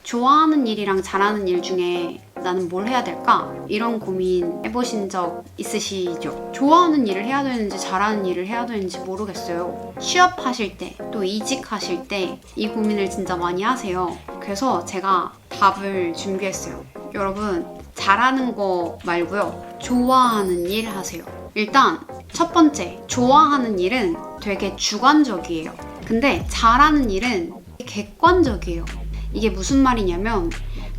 좋아하는 일이랑 잘하는 일 중에 나는 뭘 해야 될까? 이런 고민 해보신 적 있으시죠? 좋아하는 일을 해야 되는지 잘하는 일을 해야 되는지 모르겠어요. 취업하실 때, 또 이직하실 때 이 고민을 진짜 많이 하세요. 그래서 제가 답을 준비했어요. 여러분, 잘하는 거 말고요. 좋아하는 일 하세요. 일단 첫 번째, 좋아하는 일은 되게 주관적이에요. 근데 잘하는 일은 객관적이에요. 이게 무슨 말이냐면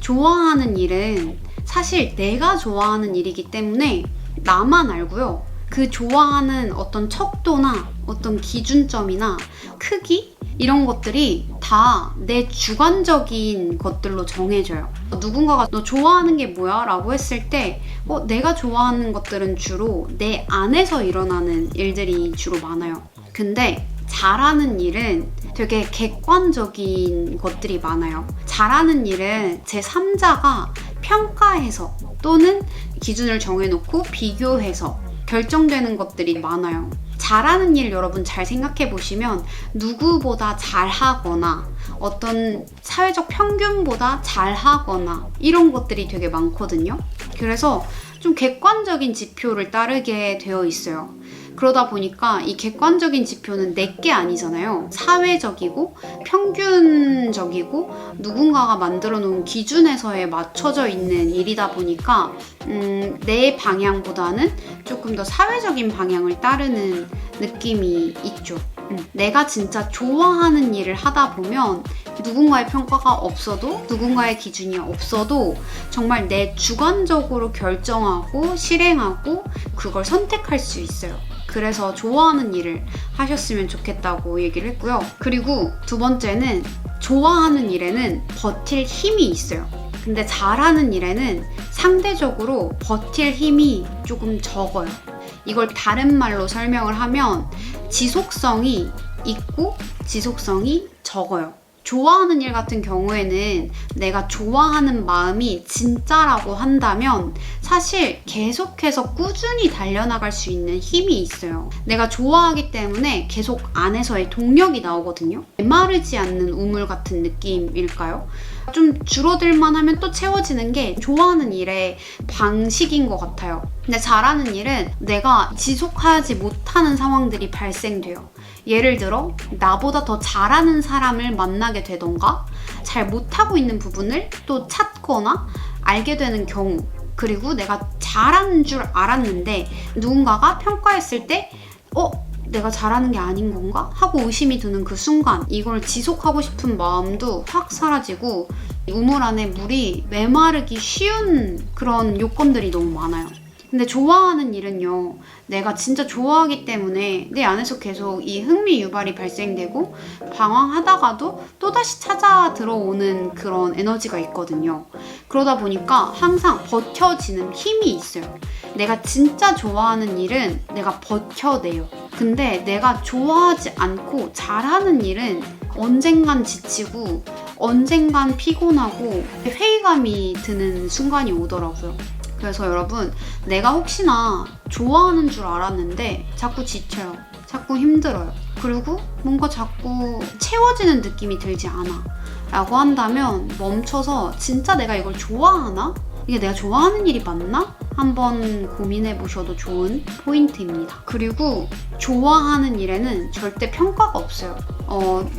좋아하는 일은 사실 내가 좋아하는 일이기 때문에 나만 알고요. 그 좋아하는 어떤 척도나 어떤 기준점이나 크기? 이런 것들이 다 내 주관적인 것들로 정해져요. 누군가가 너 좋아하는 게 뭐야? 라고 했을 때 내가 좋아하는 것들은 주로 내 안에서 일어나는 일들이 주로 많아요. 근데 잘하는 일은 되게 객관적인 것들이 많아요. 잘하는 일은 제3자가 평가해서 또는 기준을 정해놓고 비교해서 결정되는 것들이 많아요. 잘하는 일 여러분 잘 생각해 보시면 누구보다 잘하거나 어떤 사회적 평균보다 잘하거나 이런 것들이 되게 많거든요. 그래서 좀 객관적인 지표를 따르게 되어 있어요. 그러다 보니까 이 객관적인 지표는 내게 아니잖아요. 사회적이고 평균적이고 누군가가 만들어 놓은 기준에서에 맞춰져 있는 일이다 보니까 내 방향보다는 조금 더 사회적인 방향을 따르는 느낌이 있죠. 내가 진짜 좋아하는 일을 하다 보면 누군가의 평가가 없어도 누군가의 기준이 없어도 정말 내 주관적으로 결정하고 실행하고 그걸 선택할 수 있어요. 그래서 좋아하는 일을 하셨으면 좋겠다고 얘기를 했고요. 그리고 두 번째는 좋아하는 일에는 버틸 힘이 있어요. 근데 잘하는 일에는 상대적으로 버틸 힘이 조금 적어요. 이걸 다른 말로 설명을 하면 지속성이 있고 지속성이 적어요. 좋아하는 일 같은 경우에는 내가 좋아하는 마음이 진짜라고 한다면 사실 계속해서 꾸준히 달려나갈 수 있는 힘이 있어요. 내가 좋아하기 때문에 계속 안에서의 동력이 나오거든요. 메마르지 않는 우물 같은 느낌일까요? 좀 줄어들만 하면 또 채워지는 게 좋아하는 일의 방식인 것 같아요. 근데 잘하는 일은 내가 지속하지 못하는 상황들이 발생돼요. 예를 들어 나보다 더 잘하는 사람을 만나게 되던가 잘 못하고 있는 부분을 또 찾거나 알게 되는 경우, 그리고 내가 잘하는 줄 알았는데 누군가가 평가했을 때 내가 잘하는 게 아닌 건가? 하고 의심이 드는 그 순간 이걸 지속하고 싶은 마음도 확 사라지고 우물 안에 물이 메마르기 쉬운 그런 요건들이 너무 많아요. 근데 좋아하는 일은요, 내가 진짜 좋아하기 때문에 내 안에서 계속 이 흥미 유발이 발생되고 방황하다가도 또다시 찾아 들어오는 그런 에너지가 있거든요. 그러다 보니까 항상 버텨지는 힘이 있어요. 내가 진짜 좋아하는 일은 내가 버텨내요. 근데 내가 좋아하지 않고 잘하는 일은 언젠간 지치고 언젠간 피곤하고 회의감이 드는 순간이 오더라고요. 그래서 여러분, 내가 혹시나 좋아하는 줄 알았는데 자꾸 지쳐요. 자꾸 힘들어요. 그리고 뭔가 자꾸 채워지는 느낌이 들지 않아 라고 한다면 멈춰서 진짜 내가 이걸 좋아하나? 이게 내가 좋아하는 일이 맞나? 한번 고민해 보셔도 좋은 포인트입니다. 그리고 좋아하는 일에는 절대 평가가 없어요.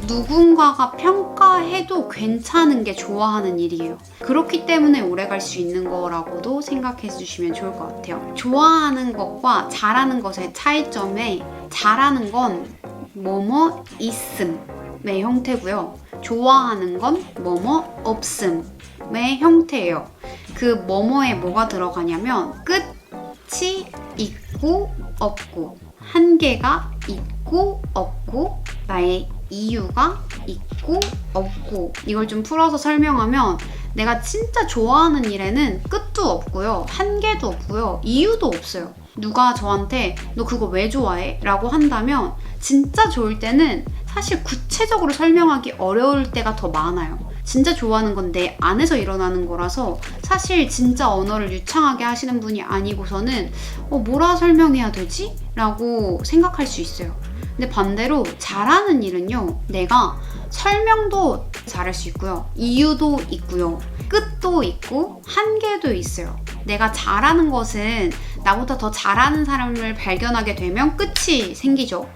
누군가가 평가해도 괜찮은 게 좋아하는 일이에요. 그렇기 때문에 오래 갈 수 있는 거라고도 생각해 주시면 좋을 것 같아요. 좋아하는 것과 잘하는 것의 차이점에 잘하는 건 뭐뭐 있음의 형태고요. 좋아하는 건 뭐뭐 없음의 형태예요. 그 뭐뭐에 뭐가 들어가냐면 끝이 있고 없고, 한계가 있고 없고, 나의 이유가 있고 없고. 이걸 좀 풀어서 설명하면 내가 진짜 좋아하는 일에는 끝도 없고요, 한계도 없고요, 이유도 없어요. 누가 저한테 너 그거 왜 좋아해? 라고 한다면 진짜 좋을 때는 사실 구체적으로 설명하기 어려울 때가 더 많아요. 진짜 좋아하는 건 내 안에서 일어나는 거라서 사실 진짜 언어를 유창하게 하시는 분이 아니고서는 뭐라 설명해야 되지? 라고 생각할 수 있어요. 근데 반대로 잘하는 일은요, 내가 설명도 잘할 수 있고요, 이유도 있고요, 끝도 있고 한계도 있어요. 내가 잘하는 것은 나보다 더 잘하는 사람을 발견하게 되면 끝이 생기죠.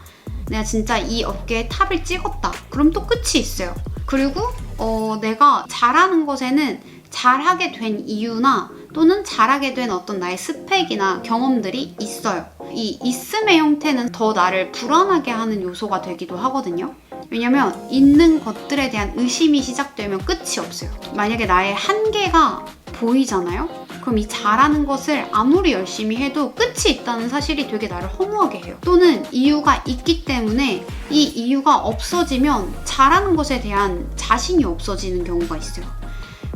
내가 진짜 이 업계에 탑을 찍었다. 그럼 또 끝이 있어요. 그리고 내가 잘하는 것에는 잘하게 된 이유나 또는 잘하게 된 어떤 나의 스펙이나 경험들이 있어요. 이 있음의 형태는 더 나를 불안하게 하는 요소가 되기도 하거든요. 왜냐면 있는 것들에 대한 의심이 시작되면 끝이 없어요. 만약에 나의 한계가 보이잖아요? 그럼 이 잘하는 것을 아무리 열심히 해도 끝이 있다는 사실이 되게 나를 허무하게 해요. 또는 이유가 있기 때문에 이 이유가 없어지면 잘하는 것에 대한 자신이 없어지는 경우가 있어요.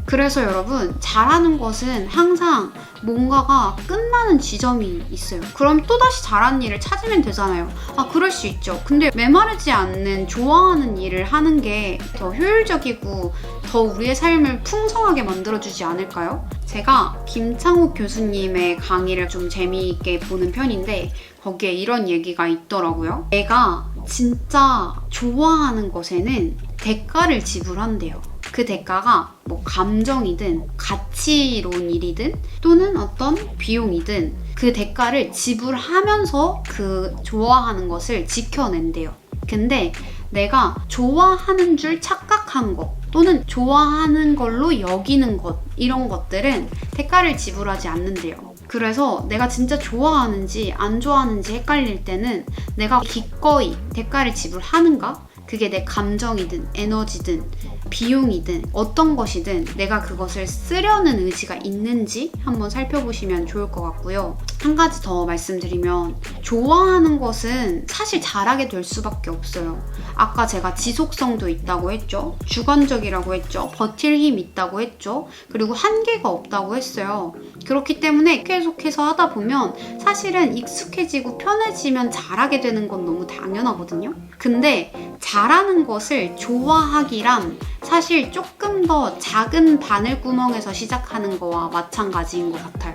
그래서 여러분, 잘하는 것은 항상 뭔가가 끝나는 지점이 있어요. 그럼 또다시 잘하는 일을 찾으면 되잖아요. 그럴 수 있죠. 근데 메마르지 않는 좋아하는 일을 하는 게 더 효율적이고 더 우리의 삶을 풍성하게 만들어주지 않을까요? 제가 김창욱 교수님의 강의를 좀 재미있게 보는 편인데 거기에 이런 얘기가 있더라고요. 내가 진짜 좋아하는 것에는 대가를 지불한대요. 그 대가가 뭐 감정이든 가치로운 일이든 또는 어떤 비용이든 그 대가를 지불하면서 그 좋아하는 것을 지켜낸대요. 근데 내가 좋아하는 줄 착각한 것 또는 좋아하는 걸로 여기는 것, 이런 것들은 대가를 지불하지 않는데요. 그래서 내가 진짜 좋아하는지 안 좋아하는지 헷갈릴 때는 내가 기꺼이 대가를 지불하는가? 그게 내 감정이든 에너지든 비용이든 어떤 것이든 내가 그것을 쓰려는 의지가 있는지 한번 살펴보시면 좋을 것 같고요. 한 가지 더 말씀드리면 좋아하는 것은 사실 잘하게 될 수밖에 없어요. 아까 제가 지속성도 있다고 했죠. 주관적이라고 했죠. 버틸 힘 있다고 했죠. 그리고 한계가 없다고 했어요. 그렇기 때문에 계속해서 하다 보면 사실은 익숙해지고 편해지면 잘하게 되는 건 너무 당연하거든요. 근데 잘하는 것을 좋아하기란 사실 조금 더 작은 바늘구멍에서 시작하는 거와 마찬가지인 것 같아요.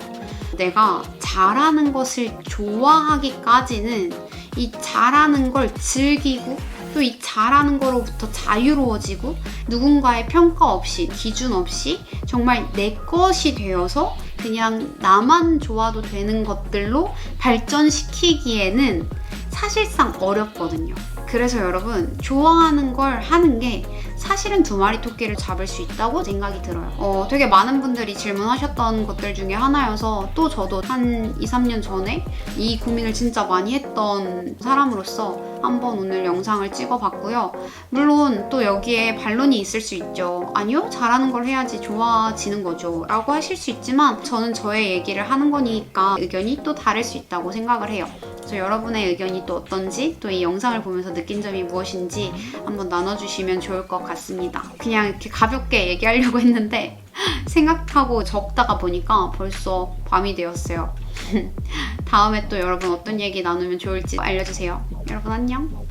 내가 잘하는 것을 좋아하기까지는 이 잘하는 걸 즐기고 또 이 잘하는 거로부터 자유로워지고 누군가의 평가 없이 기준 없이 정말 내 것이 되어서 그냥 나만 좋아도 되는 것들로 발전시키기에는 사실상 어렵거든요. 그래서 여러분, 좋아하는 걸 하는 게 사실은 두 마리 토끼를 잡을 수 있다고 생각이 들어요. 되게 많은 분들이 질문하셨던 것들 중에 하나여서 또 저도 한 2, 3년 전에 이 고민을 진짜 많이 했던 사람으로서 한번 오늘 영상을 찍어봤고요. 물론 또 여기에 반론이 있을 수 있죠. 아니요, 잘하는 걸 해야지 좋아지는 거죠 라고 하실 수 있지만 저는 저의 얘기를 하는 거니까 의견이 또 다를 수 있다고 생각을 해요. 그래서 여러분의 의견이 또 어떤지 또 이 영상을 보면서 느낀 점이 무엇인지 한번 나눠주시면 좋을 것 같습니다. 그냥 이렇게 가볍게 얘기하려고 했는데 생각하고 적다가 보니까 벌써 밤이 되었어요. 다음에 또 여러분 어떤 얘기 나누면 좋을지 알려주세요. 여러분 안녕.